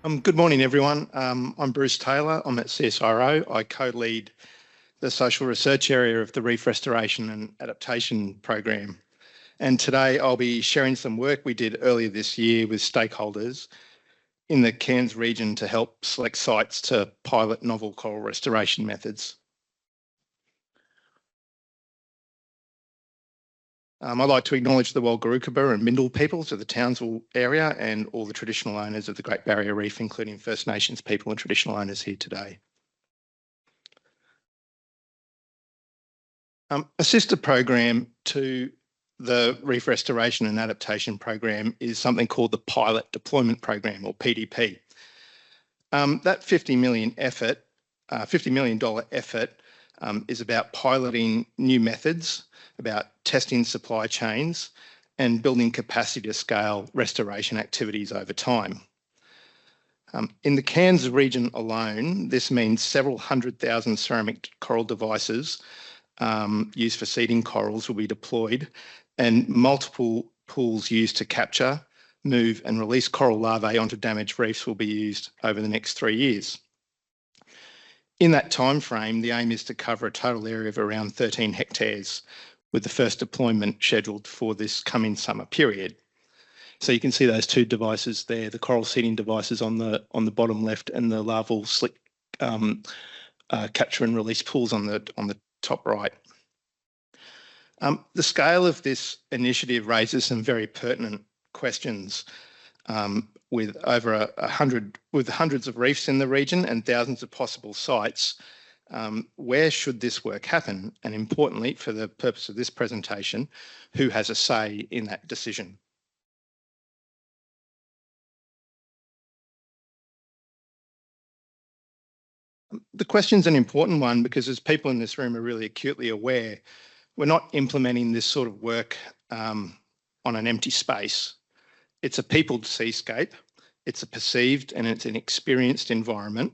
Good morning, everyone. I'm Bruce Taylor. I'm at CSIRO. I co-lead the social research area of the Reef Restoration and Adaptation program. And today I'll be sharing some work we did earlier this year with stakeholders in the Cairns region to help select sites to pilot novel coral restoration methods. I'd like to acknowledge the Walgurukaba and Mindil peoples of the Townsville area and all the traditional owners of the Great Barrier Reef, including First Nations people and traditional owners here today. A sister program to the Reef Restoration and Adaptation program is something called the Pilot Deployment Program, or PDP. That $50 million effort is about piloting new methods, about testing supply chains and building capacity to scale restoration activities over time. In the Cairns region alone, this means several 100,000 ceramic coral devices used for seeding corals will be deployed, and multiple pools used to capture, move and release coral larvae onto damaged reefs will be used over the next 3 years. In that time frame, the aim is to cover a total area of around 13 hectares, with the first deployment scheduled for this coming summer period. So you can see those two devices there, the coral seeding devices on the bottom left and the larval slick capture and release pools on the top right. The scale of this initiative raises some very pertinent questions. With over hundreds of reefs in the region and thousands of possible sites, where should this work happen? And importantly, for the purpose of this presentation, who has a say in that decision? The question's an important one because, as people in this room are really acutely aware, we're not implementing this sort of work on an empty space. It's a peopled seascape, it's a perceived and it's an experienced environment.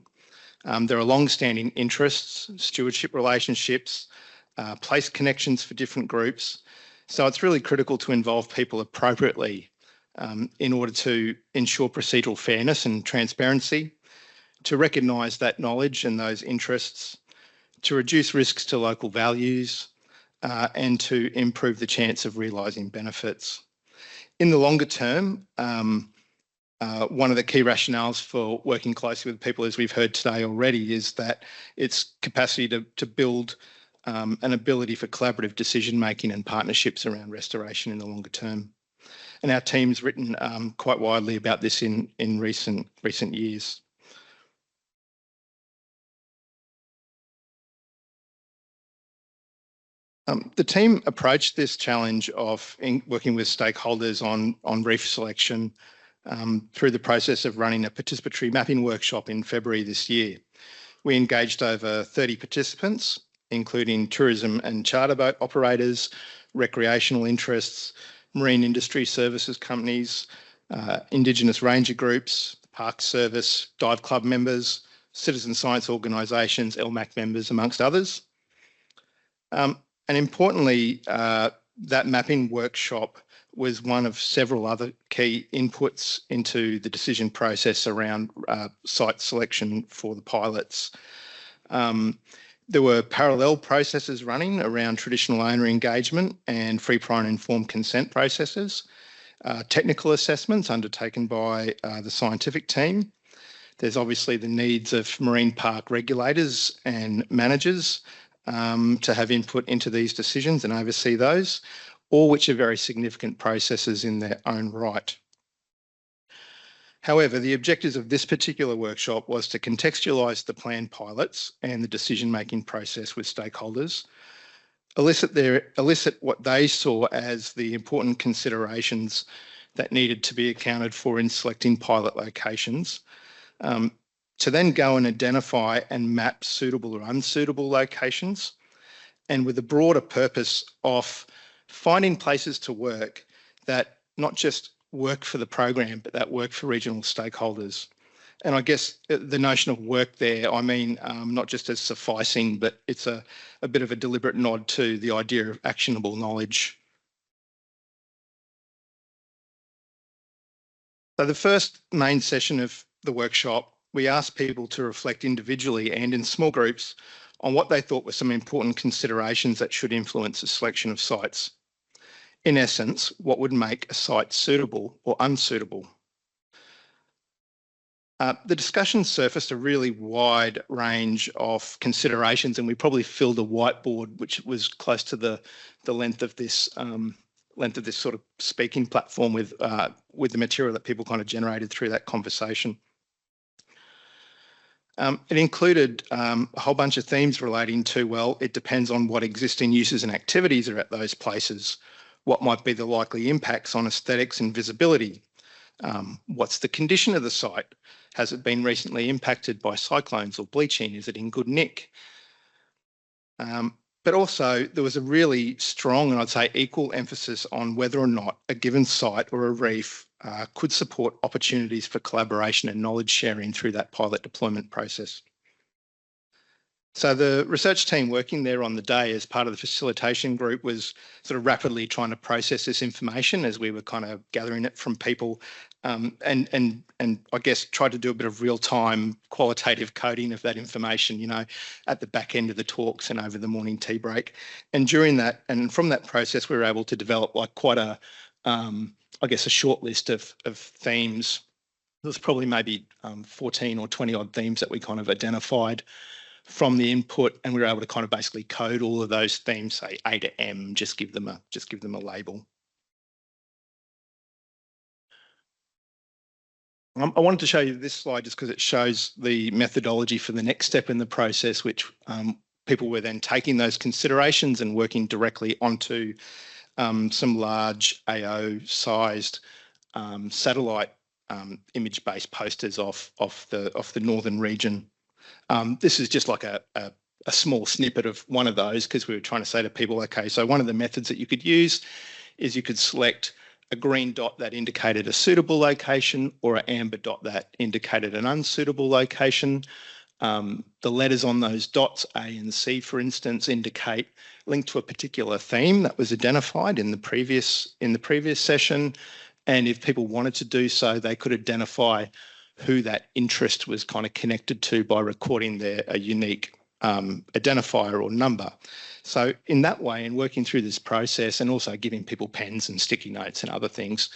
There are long-standing interests, stewardship relationships, place connections for different groups. So it's really critical to involve people appropriately in order to ensure procedural fairness and transparency, to recognise that knowledge and those interests, to reduce risks to local values, and to improve the chance of realising benefits. In the longer term, one of the key rationales for working closely with people, as we've heard today already, is that it's capacity to build an ability for collaborative decision-making and partnerships around restoration in the longer term. And our team's written quite widely about this in recent years. The team approached this challenge of working with stakeholders on reef selection through the process of running a participatory mapping workshop in February this year. We engaged over 30 participants, including tourism and charter boat operators, recreational interests, marine industry services companies, Indigenous ranger groups, Park Service, dive club members, citizen science organisations, LMAC members, amongst others. And importantly, that mapping workshop was one of several other key inputs into the decision process around site selection for the pilots. There were parallel processes running around traditional owner engagement and free, prior and informed consent processes, technical assessments undertaken by the scientific team. There's obviously the needs of marine park regulators and managers to have input into these decisions and oversee those, all which are very significant processes in their own right. However, the objectives of this particular workshop was to contextualise the planned pilots and the decision-making process with stakeholders, elicit what they saw as the important considerations that needed to be accounted for in selecting pilot locations, to then go and identify and map suitable or unsuitable locations, and with a broader purpose of finding places to work that not just work for the program, but that work for regional stakeholders. And I guess the notion of work there, I mean, not just as sufficing, but it's a bit of a deliberate nod to the idea of actionable knowledge. So the first main session of the workshop, we asked people to reflect individually and in small groups on what they thought were some important considerations that should influence the selection of sites. In essence, what would make a site suitable or unsuitable? The discussion surfaced a really wide range of considerations, and we probably filled a whiteboard which was close to the length of this sort of speaking platform with the material that people kind of generated through that conversation. It included a whole bunch of themes relating to, well, it depends on what existing uses and activities are at those places. What might be the likely impacts on aesthetics and visibility? What's the condition of the site? Has it been recently impacted by cyclones or bleaching? Is it in good nick? But also there was a really strong and I'd say equal emphasis on whether or not a given site or a reef could support opportunities for collaboration and knowledge sharing through that pilot deployment process. So the research team working there on the day as part of the facilitation group was sort of rapidly trying to process this information as we were kind of gathering it from people and I guess tried to do a bit of real-time qualitative coding of that information, you know, at the back end of the talks and over the morning tea break. And during that, and from that process, we were able to develop like quite a, I guess, a short list of themes. There's probably maybe 14 or 20 odd themes that we kind of identified from the input, and we were able to kind of basically code all of those themes, say A to M, just give them a label. I wanted to show you this slide just because it shows the methodology for the next step in the process, which people were then taking those considerations and working directly onto some large AO-sized satellite image-based posters off the northern region. This is just like a small snippet of one of those because we were trying to say to people, okay, so one of the methods that you could use is you could select a green dot that indicated a suitable location or an amber dot that indicated an unsuitable location. The letters on those dots, A and C, for instance, indicate link to a particular theme that was identified in the previous session. And if people wanted to do so, they could identify who that interest was kind of connected to by recording a unique identifier or number. So in that way, in working through this process and also giving people pens and sticky notes and other things,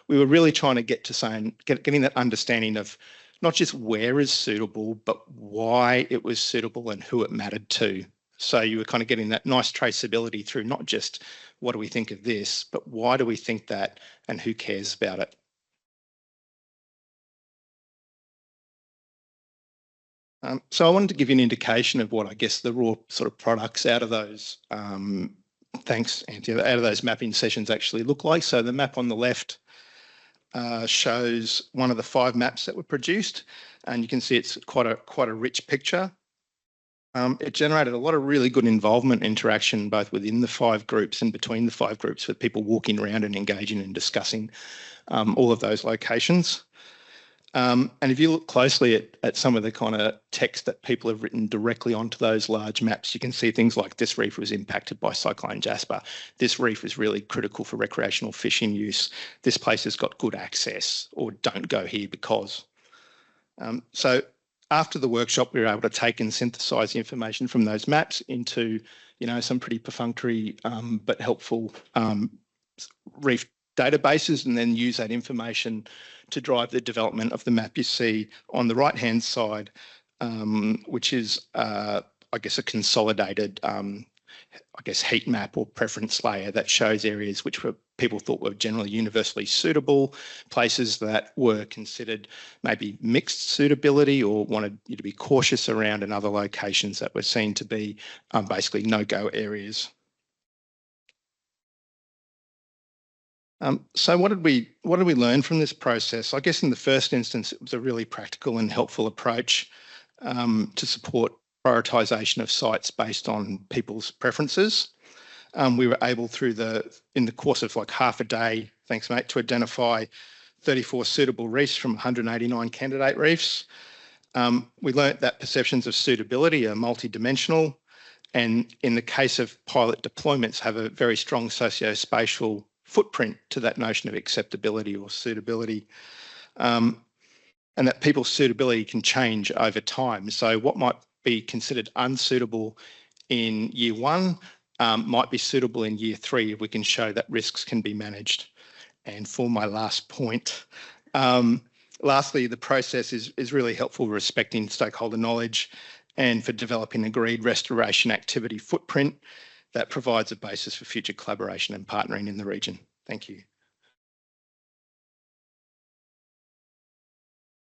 we were really trying to get to getting that understanding of not just where is suitable, but why it was suitable and who it mattered to. So you were kind of getting that nice traceability through not just what do we think of this, but why do we think that and who cares about it. So I wanted to give you an indication of what I guess the raw sort of products out of those, thanks Anthea, out of those mapping sessions actually look like. So the map on the left shows one of the 5 maps that were produced, and you can see it's quite a rich picture. It generated a lot of really good involvement interaction both within the 5 groups and between the 5 groups with people walking around and engaging and discussing all of those locations. And if you look closely at some of the kind of text that people have written directly onto those large maps, you can see things like this reef was impacted by Cyclone Jasper. This reef is really critical for recreational fishing use. This place has got good access, or don't go here because. So after the workshop, we were able to take and synthesize the information from those maps into, you know, some pretty perfunctory but helpful reef databases, and then use that information to drive the development of the map you see on the right-hand side, which is, I guess, a consolidated, heat map or preference layer that shows areas which people thought were generally universally suitable, places that were considered maybe mixed suitability or wanted you to be cautious around, and other locations that were seen to be basically no-go areas. So what did we learn from this process? I guess in the first instance, it was a really practical and helpful approach to support prioritisation of sites based on people's preferences. We were able in the course of like half a day, thanks mate, to identify 34 suitable reefs from 189 candidate reefs. We learnt that perceptions of suitability are multidimensional, and in the case of pilot deployments, have a very strong socio-spatial footprint to that notion of acceptability or suitability. and that people's suitability can change over time. So what might be considered unsuitable in year one might be suitable in year three if we can show that risks can be managed. And for my last point, lastly, the process is really helpful for respecting stakeholder knowledge and for developing agreed restoration activity footprint that provides a basis for future collaboration and partnering in the region. Thank you.